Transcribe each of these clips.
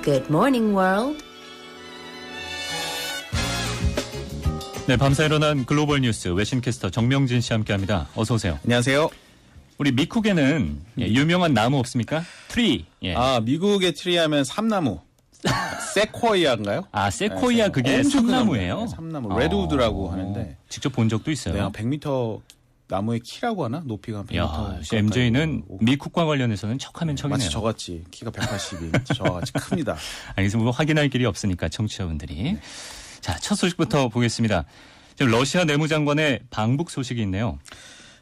Good morning, world. 네, 밤새 일어난 글로벌 뉴스 외신캐스터 정명진 씨 함께합니다. 어서 오세요. 안녕하세요. 우리 미국에는 유명한 나무 없습니까? 트리. 예. 아, 미국의 트리 하면 삼나무. 세코이아인가요? 아, 세코이아 그게 삼나무예요? 네, 삼나무. 레드우드라고 하는데. 직접 본 적도 있어요. 네, 100m 나무의 키라고 하나? 높이가 한 100m. 야, MJ는 미국과 관련해서는 척하면 척이네요. 마치 저같이 키가 180인 저같이 큽니다. 알겠습니다. 뭐 확인할 길이 없으니까 청취자분들이. 네. 자, 첫 소식부터 보겠습니다. 지금 러시아 내무장관의 방북 소식이 있네요.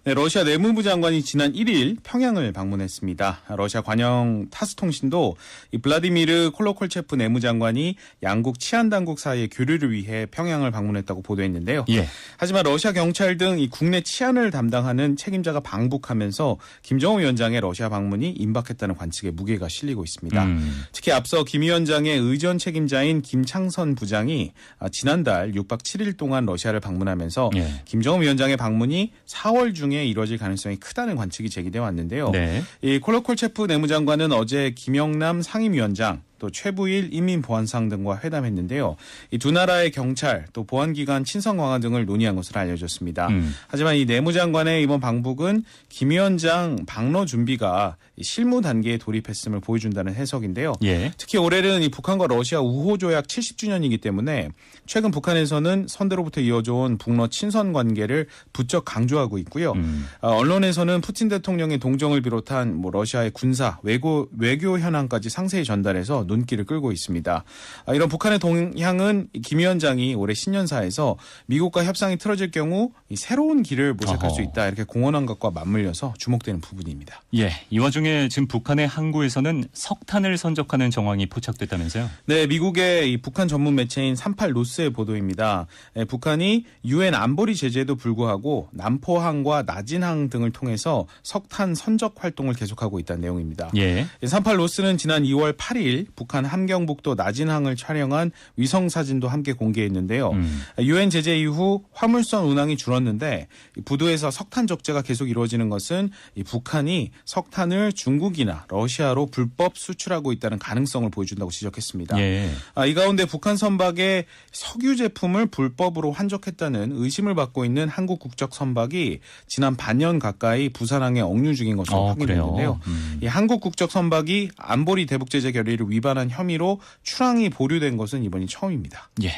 네, 러시아 내무부 장관이 지난 1일 평양을 방문했습니다. 러시아 관영 타스통신도 이 블라디미르 콜로콜체프 내무장관이 양국 치안당국 사이의 교류를 위해 평양을 방문했다고 보도했는데요. 예. 하지만 러시아 경찰 등 이 국내 치안을 담당하는 책임자가 방북하면서 김정은 위원장의 러시아 방문이 임박했다는 관측에 무게가 실리고 있습니다. 특히 앞서 김 위원장의 의전 책임자인 김창선 부장이 지난달 6박 7일 동안 러시아를 방문하면서 예. 김정은 위원장의 방문이 4월 중에 이뤄질 가능성이 크다는 관측이 제기되어 왔는데요. 네. 이 콜로콜체프 내무장관은 어제 김영남 상임위원장 또 최부일 인민보안상 등과 회담했는데요. 이 두 나라의 경찰 또 보안기관 친선 강화 등을 논의한 것으로 알려졌습니다. 하지만 이 내무장관의 이번 방북은 김 위원장 방러 준비가 실무 단계에 돌입했음을 보여준다는 해석인데요. 예. 특히 올해는 이 북한과 러시아 우호 조약 70주년이기 때문에 최근 북한에서는 선대로부터 이어져온 북러 친선 관계를 부쩍 강조하고 있고요. 언론에서는 푸틴 대통령의 동정을 비롯한 뭐 러시아의 군사, 외교 현황까지 상세히 전달해서 눈길을 끌고 있습니다. 이런 북한의 동향은 김 위원장이 올해 신년사에서 미국과 협상이 틀어질 경우 이 새로운 길을 모색할 수 있다 이렇게 공언한 것과 맞물려서 주목되는 부분입니다. 예, 이 와중에 지금 북한의 항구에서는 석탄을 선적하는 정황이 포착됐다면서요? 네, 미국의 이 북한 전문 매체인 38노스의 보도입니다. 북한이 유엔 안보리 제재에도 불구하고 남포항과 나진항 등을 통해서 석탄 선적 활동을 계속하고 있다는 내용입니다. 예. 38노스는 지난 2월 8일 북한 함경북도 나진항을 촬영한 위성 사진도 함께 공개했는데요. 유엔 제재 이후 화물선 운항이 줄었는데 부두에서 석탄 적재가 계속 이루어지는 것은 이 북한이 석탄을 중국이나 러시아로 불법 수출하고 있다는 가능성을 보여준다고 지적했습니다. 예. 이 가운데 북한 선박에 석유 제품을 불법으로 환적했다는 의심을 받고 있는 한국 국적 선박이 지난 반년 가까이 부산항에 억류 중인 것으로 확인됐는데요. 이 한국 국적 선박이 안보리 대북 제재 결의를 위반한 혐의로 출항이 보류된 것은 이번이 처음입니다. 예.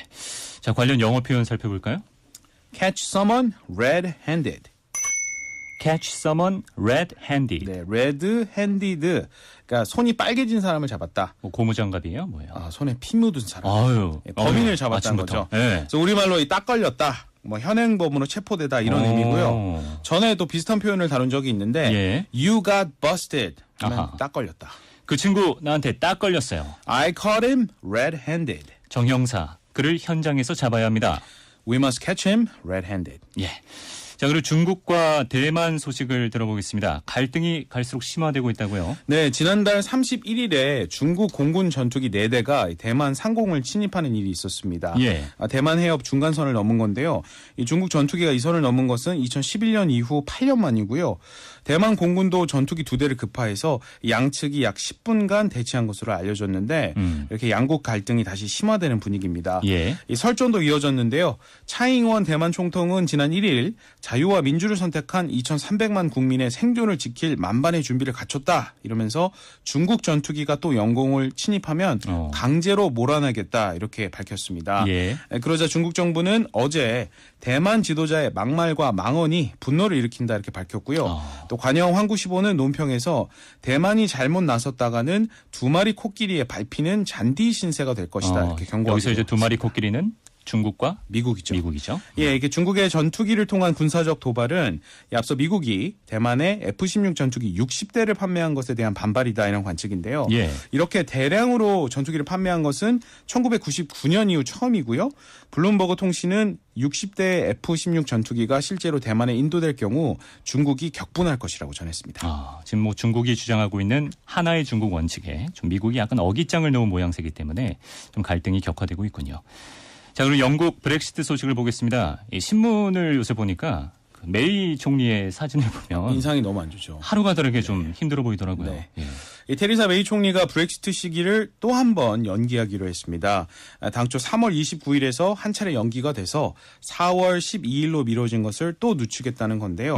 자, 관련 영어 표현 살펴볼까요? Catch someone red-handed. Catch someone red-handed. 네, red-handed. 그러니까 손이 빨개진 사람을 잡았다. 뭐 고무장갑이에요? 뭐예요? 아, 손에 피 묻은 사람. 아유. 범인을 잡았다는 아침부터. 거죠. 네. 그래서 우리말로 딱 걸렸다. 뭐 현행범으로 체포되다 이런 의미고요. 전에 또 비슷한 표현을 다룬 적이 있는데 예. You got busted. 하면 아하. 딱 걸렸다. 그 친구 나한테 딱 걸렸어요. I caught him red-handed. 정형사. 그를 현장에서 잡아야 합니다. We must catch him red-handed. 예. 자, 그리고 중국과 대만 소식을 들어보겠습니다. 갈등이 갈수록 심화되고 있다고요? 네, 지난달 31일에 중국 공군 전투기 4대가 대만 상공을 침입하는 일이 있었습니다. 예. 대만 해협 중간선을 넘은 건데요. 이 중국 전투기가 이 선을 넘은 것은 2011년 이후 8년 만이고요. 대만 공군도 전투기 2대를 급파해서 양측이 약 10분간 대치한 것으로 알려졌는데 이렇게 양국 갈등이 다시 심화되는 분위기입니다. 예. 이 설전도 이어졌는데요. 차잉원 대만 총통은 지난 1일 자유와 민주를 선택한 2,300만 국민의 생존을 지킬 만반의 준비를 갖췄다 이러면서 중국 전투기가 또 영공을 침입하면 강제로 몰아내겠다 이렇게 밝혔습니다. 예. 그러자 중국 정부는 어제 대만 지도자의 막말과 망언이 분노를 일으킨다 이렇게 밝혔고요. 또 관영 환구시보는 논평에서 대만이 잘못 나섰다가는 두 마리 코끼리에 밟히는 잔디 신세가 될 것이다 이렇게 경고하고 여기서 이제 두 마리 코끼리는 중국과 미국이죠. 미국이죠. 예, 이게 중국의 전투기를 통한 군사적 도발은 앞서 미국이 대만에 F-16 전투기 60대를 판매한 것에 대한 반발이다 이런 관측인데요. 예. 이렇게 대량으로 전투기를 판매한 것은 1999년 이후 처음이고요. 블룸버그 통신은 60대 F-16 전투기가 실제로 대만에 인도될 경우 중국이 격분할 것이라고 전했습니다. 지금 뭐 중국이 주장하고 있는 하나의 중국 원칙에 좀 미국이 약간 어깃장을 놓은 모양새이기 때문에 좀 갈등이 격화되고 있군요. 자, 그리고 영국 브렉시트 소식을 보겠습니다. 이 신문을 요새 보니까 그 메이 총리의 사진을 보면 인상이 너무 안 좋죠. 하루가 다르게 좀 힘들어 보이더라고요. 네. 예. 이 테리사 메이 총리가 브렉시트 시기를 또 한 번 연기하기로 했습니다. 당초 3월 29일에서 한 차례 연기가 돼서 4월 12일로 미뤄진 것을 또 늦추겠다는 건데요.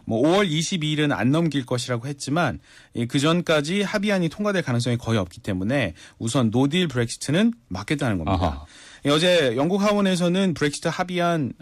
뭐 5월 22일은 안 넘길 것이라고 했지만 그 전까지 합의안이 통과될 가능성이 거의 없기 때문에 우선 노딜 브렉시트는 막겠다는 겁니다. 아하. 어제 영국 하원에서는 브렉시트 합의안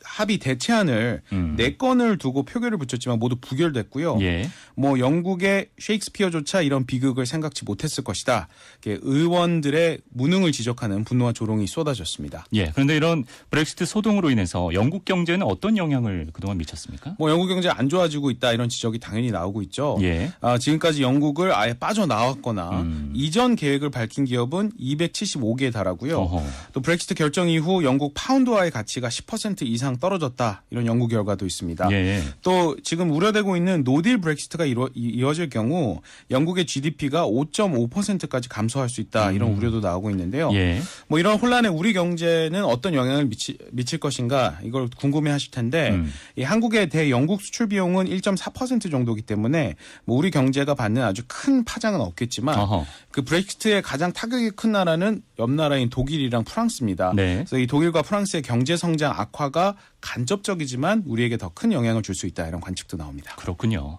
합의 대체안을 4건을 두고 표결을 붙였지만 모두 부결됐고요. 예. 뭐 영국의 셰익스피어조차 이런 비극을 생각지 못했을 것이다. 의원들의 무능을 지적하는 분노와 조롱이 쏟아졌습니다. 예. 그런데 이런 브렉시트 소동으로 인해서 영국 경제는 어떤 영향을 그동안 미쳤습니까? 뭐 영국 경제 안 좋아지고 있다 이런 지적이 당연히 나오고 있죠. 예. 지금까지 영국을 아예 빠져나왔거나 이전 계획을 밝힌 기업은 275개에 달하고요. 어허. 또 브렉시트 결정 이후 영국 파운드화의 가치가 10% 이상 떨어졌다. 이런 연구 결과도 있습니다. 예. 또 지금 우려되고 있는 노딜 브렉시트가 이어질 경우 영국의 GDP가 5.5%까지 감소할 수 있다. 이런 우려도 나오고 있는데요. 예. 뭐 이런 혼란에 우리 경제는 어떤 영향을 미칠 것인가 이걸 궁금해하실 텐데 이 한국의 대영국 수출 비용은 1.4% 정도이기 때문에 뭐 우리 경제가 받는 아주 큰 파장은 없겠지만 어허. 그 브렉시트의 가장 타격이 큰 나라는 옆 나라인 독일이랑 프랑스입니다. 네. 그래서 이 독일과 프랑스의 경제 성장 악화가 간접적이지만 우리에게 더 큰 영향을 줄 수 있다 이런 관측도 나옵니다. 그렇군요.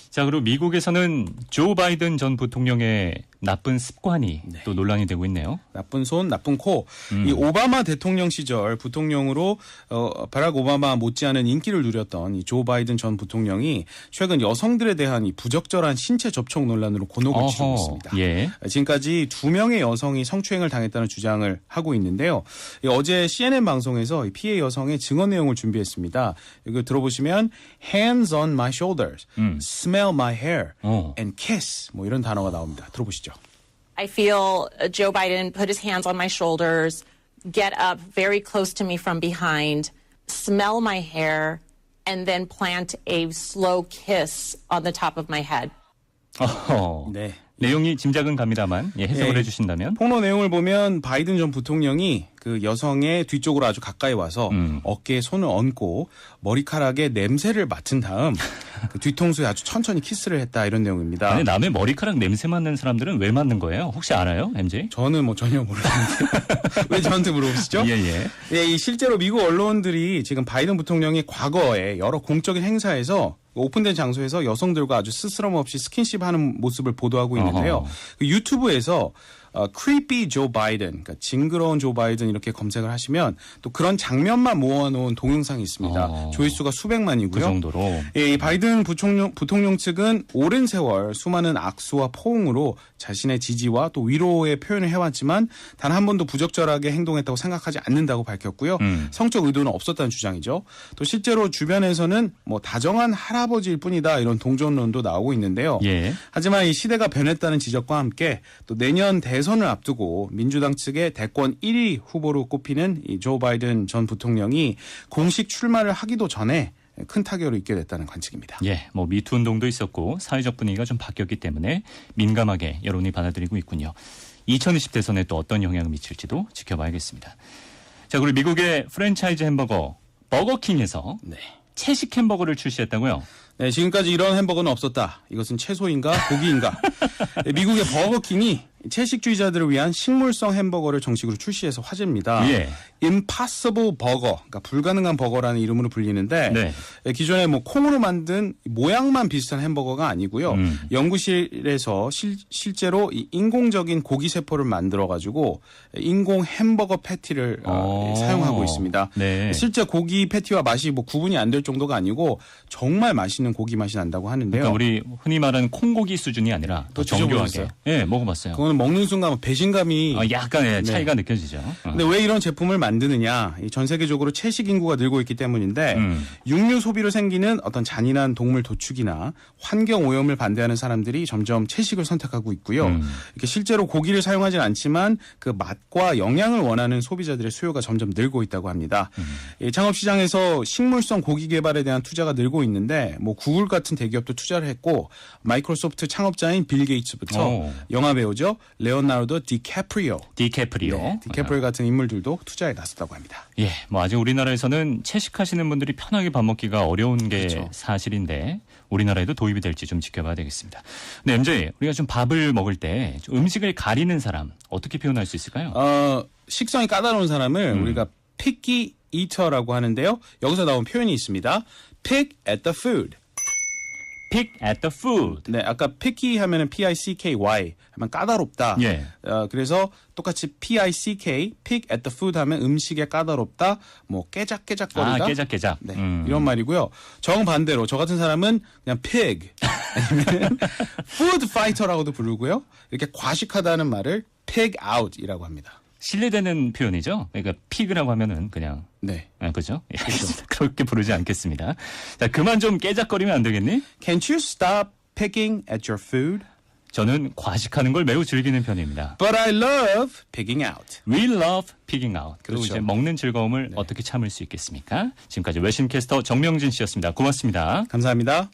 자, 그리고 미국에서는 조 바이든 전 부통령의 나쁜 습관이 또 논란이 되고 있네요. 나쁜 손, 나쁜 코. 이 오바마 대통령 시절 부통령으로 바락 오바마 못지않은 인기를 누렸던 이 조 바이든 전 부통령이 최근 여성들에 대한 이 부적절한 신체 접촉 논란으로 곤혹을 치르고 있습니다. 예. 지금까지 2명의 여성이 성추행을 당했다는 주장을 하고 있는데요. 어제 CNN 방송에서 이 피해 여성의 증언 내용을 준비했습니다. 이거 들어보시면 hands on my shoulders, smell my hair, and kiss 뭐 이런 단어가 나옵니다. 들어보시죠. I feel Joe Biden put his hands on my shoulders, get up very close to me from behind, smell my hair, and then plant a slow kiss on the top of my head. 어허. 네. 내용이 짐작은 갑니다만 해석을 예. 해주신다면. 폭로 내용을 보면 바이든 전 부통령이 그 여성의 뒤쪽으로 아주 가까이 와서 어깨에 손을 얹고 머리카락에 냄새를 맡은 다음 그 뒤통수에 아주 천천히 키스를 했다 이런 내용입니다. 아니, 남의 머리카락 냄새 맡는 사람들은 왜 맡는 거예요? 혹시 알아요, MJ? 저는 뭐 전혀 모르겠는데 왜 저한테 물어보시죠? 예. 예, 이 실제로 미국 언론들이 지금 바이든 부통령이 과거에 여러 공적인 행사에서 오픈된 장소에서 여성들과 아주 스스럼 없이 스킨십하는 모습을 보도하고 있는데요. 그 유튜브에서 creepy Joe Biden, 그러니까 징그러운 조 바이든 이렇게 검색을 하시면 또 그런 장면만 모아놓은 동영상이 있습니다. 조회수가 수백만이고요. 그 정도로. 예, 이 바이든 부통령 측은 오랜 세월 수많은 악수와 포옹으로 자신의 지지와 또 위로의 표현을 해왔지만 단 한 번도 부적절하게 행동했다고 생각하지 않는다고 밝혔고요. 성적 의도는 없었다는 주장이죠. 또 실제로 주변에서는 뭐 다정한 할아버지일 뿐이다 이런 동정론도 나오고 있는데요. 예. 하지만 이 시대가 변했다는 지적과 함께 또 내년 대선을 앞두고 민주당 측의 대권 1위 후보로 꼽히는 이 조 바이든 전 부통령이 공식 출마를 하기도 전에 큰 타격을 입게 됐다는 관측입니다. 예, 뭐 미투 운동도 있었고 사회적 분위기가 좀 바뀌었기 때문에 민감하게 여론이 받아들이고 있군요. 2020 대선에 또 어떤 영향을 미칠지도 지켜봐야겠습니다. 자, 그리고 미국의 프랜차이즈 햄버거 버거킹에서 채식 햄버거를 출시했다고요? 네, 지금까지 이런 햄버거는 없었다. 이것은 채소인가 고기인가. 미국의 버거킹이 채식주의자들을 위한 식물성 햄버거를 정식으로 출시해서 화제입니다. 예. Impossible Burger, 그러니까 불가능한 버거라는 이름으로 불리는데 네. 기존에 뭐 콩으로 만든 모양만 비슷한 햄버거가 아니고요. 연구실에서 실제로 이 인공적인 고기 세포를 만들어 가지고 인공 햄버거 패티를 사용하고 있습니다. 네. 실제 고기 패티와 맛이 뭐 구분이 안 될 정도가 아니고 정말 맛있는 고기 맛이 난다고 하는데요. 그러니까 우리 흔히 말하는 콩고기 수준이 아니라 더 정교하게. 드셔보셨어요? 예, 먹어봤어요. 그거는 먹는 순간 배신감이 약간의 차이가 느껴지죠. 근데 왜 이런 제품을 만드느냐? 전 세계적으로 채식 인구가 늘고 있기 때문인데 육류 소비로 생기는 어떤 잔인한 동물 도축이나 환경 오염을 반대하는 사람들이 점점 채식을 선택하고 있고요. 이렇게 실제로 고기를 사용하진 않지만 그 맛과 영양을 원하는 소비자들의 수요가 점점 늘고 있다고 합니다. 창업 시장에서 식물성 고기 개발에 대한 투자가 늘고 있는데 뭐 구글 같은 대기업도 투자를 했고 마이크로소프트 창업자인 빌 게이츠부터 영화 배우죠. 레오나르도 디캐프리오. 디캐프리오. 네, 디캐프리오 같은 인물들도 투자에 나섰다고 합니다. 예, 뭐 아직 우리나라에서는 채식하시는 분들이 편하게 밥 먹기가 어려운 게 그렇죠. 사실인데 우리나라에도 도입이 될지 좀 지켜봐야 되겠습니다. 네, MJ, 우리가 좀 밥을 먹을 때 좀 음식을 가리는 사람 어떻게 표현할 수 있을까요? 식성이 까다로운 사람을 우리가 picky eater라고 하는데요. 여기서 나온 표현이 있습니다. pick at the food. Pick at the food. 네, 아까 picky 하면은 P-I-C-K-Y 하면 까다롭다. 예. 그래서 똑같이 P-I-C-K, pick at the food 하면 음식에 까다롭다, 뭐 깨작깨작거리다. 깨작깨작. 네, 이런 말이고요. 정반대로 저 같은 사람은 그냥 pig 아니면 food fighter라고도 부르고요. 이렇게 과식하다는 말을 pig out이라고 합니다. 신뢰되는 표현이죠. 그러니까 pig라고 하면은 그냥 네. 그죠? 예, 그렇게 부르지 않겠습니다. 자, 그만 좀 깨작거리면 안 되겠니? Can't you stop picking at your food? 저는 과식하는 걸 매우 즐기는 편입니다. But I love pigging out. We love pigging out. 그리고 그렇죠. 이제 먹는 즐거움을 어떻게 참을 수 있겠습니까? 지금까지 외신캐스터 정명진 씨였습니다. 고맙습니다. 감사합니다.